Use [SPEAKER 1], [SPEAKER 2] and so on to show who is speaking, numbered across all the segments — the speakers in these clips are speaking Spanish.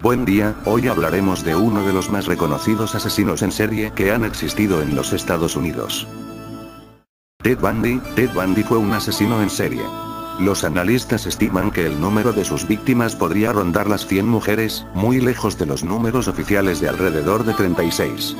[SPEAKER 1] Buen día, hoy hablaremos de uno de los más reconocidos asesinos en serie que han existido en los Estados Unidos. Ted Bundy. Ted Bundy fue un asesino en serie. Los analistas estiman que el número de sus víctimas podría rondar las 100 mujeres, muy lejos de los números oficiales de alrededor de 36.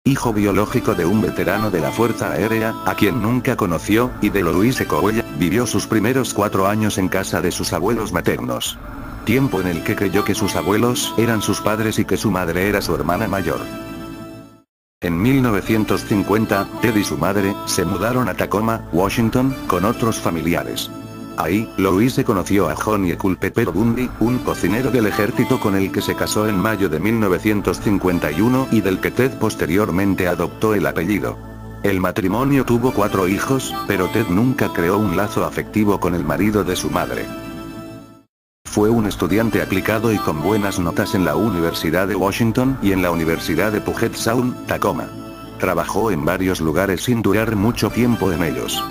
[SPEAKER 1] Hijo biológico de un veterano de la Fuerza Aérea, a quien nunca conoció, y de Louise Cowell, vivió sus primeros 4 años en casa de sus abuelos maternos. Tiempo en el que creyó que sus abuelos eran sus padres y que su madre era su hermana mayor. En 1950, Ted y su madre se mudaron a Tacoma, Washington, con otros familiares. Ahí, Louise conoció a Johnny Culpeper Bundy, un cocinero del ejército con el que se casó en mayo de 1951 y del que Ted posteriormente adoptó el apellido. El matrimonio tuvo 4 hijos, pero Ted nunca creó un lazo afectivo con el marido de su madre. Fue un estudiante aplicado y con buenas notas en la Universidad de Washington y en la Universidad de Puget Sound, Tacoma. Trabajó en varios lugares sin durar mucho tiempo en ellos.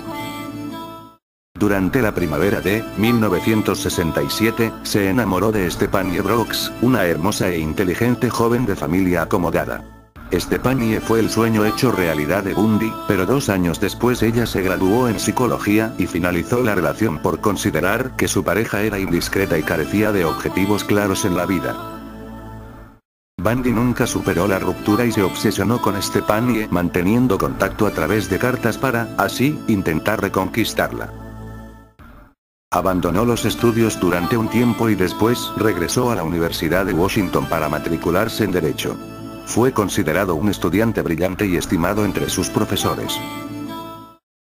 [SPEAKER 1] Durante la primavera de 1967, se enamoró de Stephanie Brooks, una hermosa e inteligente joven de familia acomodada. Stephanie fue el sueño hecho realidad de Bundy, pero 2 años después ella se graduó en psicología y finalizó la relación por considerar que su pareja era indiscreta y carecía de objetivos claros en la vida. Bundy nunca superó la ruptura y se obsesionó con Stephanie, manteniendo contacto a través de cartas para, así, intentar reconquistarla. Abandonó los estudios durante un tiempo y después regresó a la Universidad de Washington para matricularse en Derecho. Fue considerado un estudiante brillante y estimado entre sus profesores.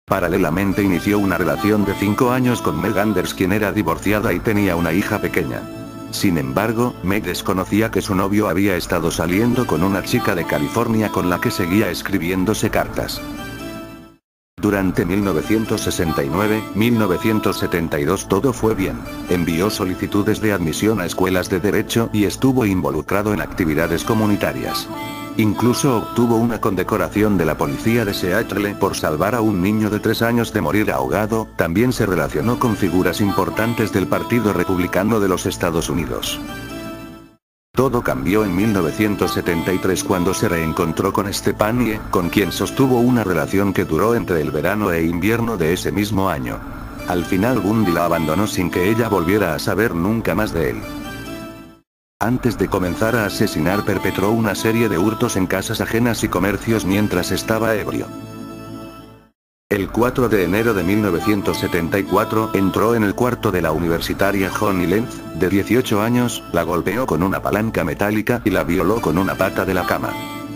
[SPEAKER 1] Paralelamente inició una relación de 5 años con Meg Anders, quien era divorciada y tenía una hija pequeña. Sin embargo, Meg desconocía que su novio había estado saliendo con una chica de California con la que seguía escribiéndose cartas. Durante 1969-1972 todo fue bien. Envió solicitudes de admisión a escuelas de derecho y estuvo involucrado en actividades comunitarias. Incluso obtuvo una condecoración de la policía de Seattle por salvar a un niño de 3 años de morir ahogado. También se relacionó con figuras importantes del Partido Republicano de los Estados Unidos. Todo cambió en 1973 cuando se reencontró con Stephanie, con quien sostuvo una relación que duró entre el verano e invierno de ese mismo año. Al final Bundy la abandonó sin que ella volviera a saber nunca más de él. Antes de comenzar a asesinar, perpetró una serie de hurtos en casas ajenas y comercios mientras estaba ebrio. El 4 de enero de 1974, entró en el cuarto de la universitaria Honey Lenz, de 18 años, la golpeó con una palanca metálica y la violó con una pata de la cama.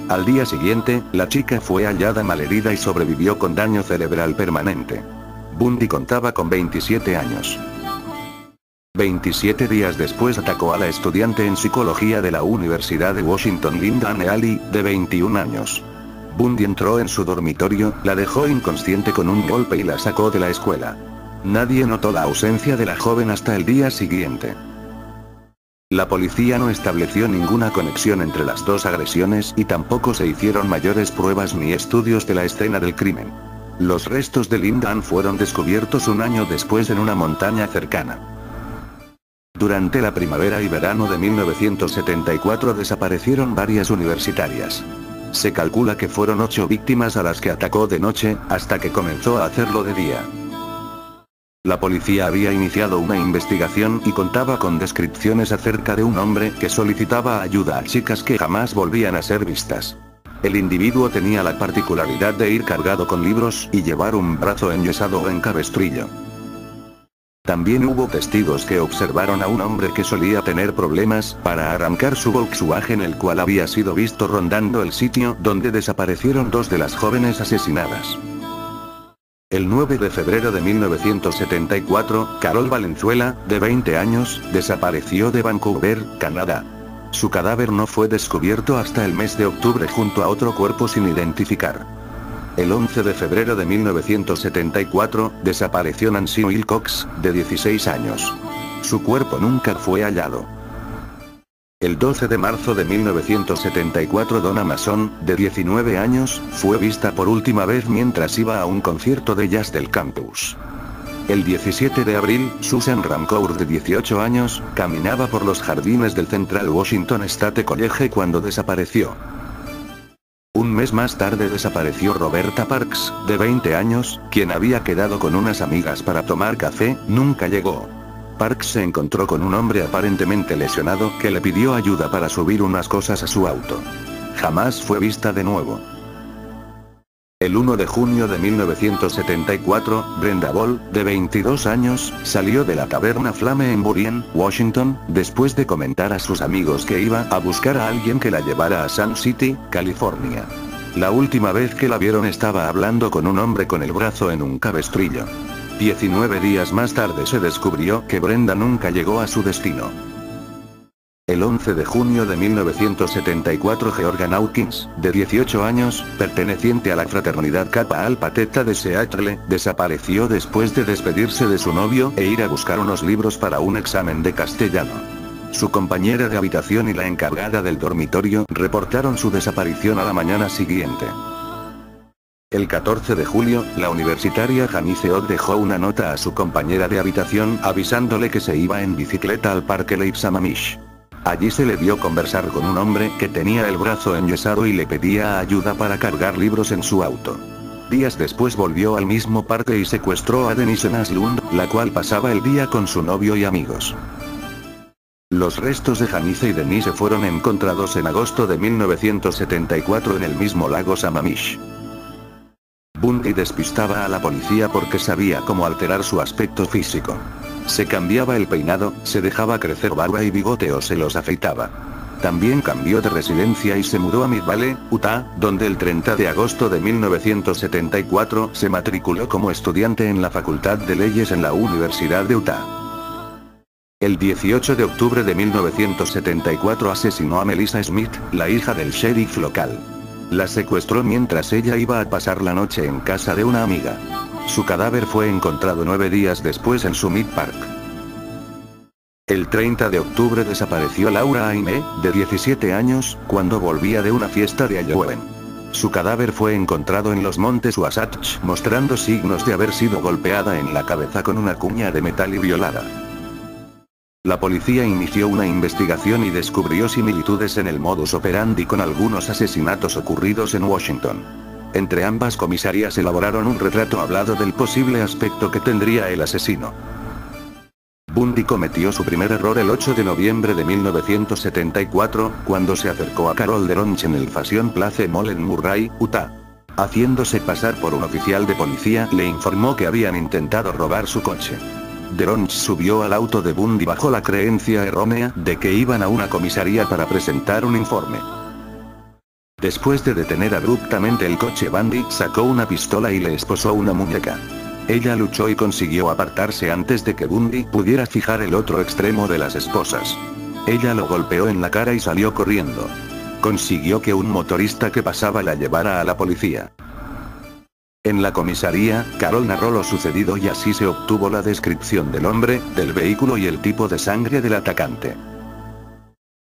[SPEAKER 1] Al día siguiente, la chica fue hallada malherida y sobrevivió con daño cerebral permanente. Bundy contaba con 27 años. 27 días después atacó a la estudiante en psicología de la Universidad de Washington Linda Nealy, de 21 años. Bundy entró en su dormitorio, la dejó inconsciente con un golpe y la sacó de la escuela. Nadie notó la ausencia de la joven hasta el día siguiente. La policía no estableció ninguna conexión entre las 2 agresiones y tampoco se hicieron mayores pruebas ni estudios de la escena del crimen. Los restos de Linda fueron descubiertos un año después en una montaña cercana. Durante la primavera y verano de 1974 desaparecieron varias universitarias. Se calcula que fueron 8 víctimas a las que atacó de noche, hasta que comenzó a hacerlo de día. La policía había iniciado una investigación y contaba con descripciones acerca de un hombre que solicitaba ayuda a chicas que jamás volvían a ser vistas. El individuo tenía la particularidad de ir cargado con libros y llevar un brazo enyesado o en cabestrillo. También hubo testigos que observaron a un hombre que solía tener problemas para arrancar su Volkswagen, el cual había sido visto rondando el sitio donde desaparecieron 2 de las jóvenes asesinadas. El 9 de febrero de 1974, Carol Valenzuela, de 20 años, desapareció de Vancouver, Canadá. Su cadáver no fue descubierto hasta el mes de octubre junto a otro cuerpo sin identificar. El 11 de febrero de 1974, desapareció Nancy Wilcox, de 16 años. Su cuerpo nunca fue hallado. El 12 de marzo de 1974, Donna Mason, de 19 años, fue vista por última vez mientras iba a un concierto de jazz del campus. El 17 de abril, Susan Rancourt de 18 años, caminaba por los jardines del Central Washington State College cuando desapareció. Un mes más tarde desapareció Roberta Parks, de 20 años, quien había quedado con unas amigas para tomar café, nunca llegó. Parks se encontró con un hombre aparentemente lesionado que le pidió ayuda para subir unas cosas a su auto. Jamás fue vista de nuevo. El 1 de junio de 1974, Brenda Ball, de 22 años, salió de la taberna Flame en Burien, Washington, después de comentar a sus amigos que iba a buscar a alguien que la llevara a Sun City, California. La última vez que la vieron estaba hablando con un hombre con el brazo en un cabestrillo. 19 días más tarde se descubrió que Brenda nunca llegó a su destino. El 11 de junio de 1974 Georgia Hawkins, de 18 años, perteneciente a la fraternidad Kappa Alpha Theta de Seattle, desapareció después de despedirse de su novio e ir a buscar unos libros para un examen de castellano. Su compañera de habitación y la encargada del dormitorio reportaron su desaparición a la mañana siguiente. El 14 de julio, la universitaria Janice Ott dejó una nota a su compañera de habitación avisándole que se iba en bicicleta al parque Lake Sammamish. Allí se le vio conversar con un hombre que tenía el brazo enyesado y le pedía ayuda para cargar libros en su auto. Días después volvió al mismo parque y secuestró a Denise Naslund, la cual pasaba el día con su novio y amigos. Los restos de Janice y Denise fueron encontrados en agosto de 1974 en el mismo lago Sammamish. Bundy despistaba a la policía porque sabía cómo alterar su aspecto físico. Se cambiaba el peinado, se dejaba crecer barba y bigote o se los afeitaba. También cambió de residencia y se mudó a Mid Valley, Utah, donde el 30 de agosto de 1974 se matriculó como estudiante en la Facultad de Leyes en la Universidad de Utah. El 18 de octubre de 1974 asesinó a Melissa Smith, la hija del sheriff local. La secuestró mientras ella iba a pasar la noche en casa de una amiga. Su cadáver fue encontrado 9 días después en Summit Park. El 30 de octubre desapareció Laura Aime, de 17 años, cuando volvía de una fiesta de Halloween. Su cadáver fue encontrado en los montes Wasatch, mostrando signos de haber sido golpeada en la cabeza con una cuña de metal y violada. La policía inició una investigación y descubrió similitudes en el modus operandi con algunos asesinatos ocurridos en Washington. Entre ambas comisarías elaboraron un retrato hablado del posible aspecto que tendría el asesino. Bundy cometió su primer error el 8 de noviembre de 1974, cuando se acercó a Carol DeRonch en el Fashion Place Mall en Murray, Utah. Haciéndose pasar por un oficial de policía, le informó que habían intentado robar su coche. DeRonch subió al auto de Bundy bajo la creencia errónea de que iban a una comisaría para presentar un informe. Después de detener abruptamente el coche, Bundy sacó una pistola y le esposó una muñeca. Ella luchó y consiguió apartarse antes de que Bundy pudiera fijar el otro extremo de las esposas. Ella lo golpeó en la cara y salió corriendo. Consiguió que un motorista que pasaba la llevara a la policía. En la comisaría, Carol narró lo sucedido y así se obtuvo la descripción del hombre, del vehículo y el tipo de sangre del atacante.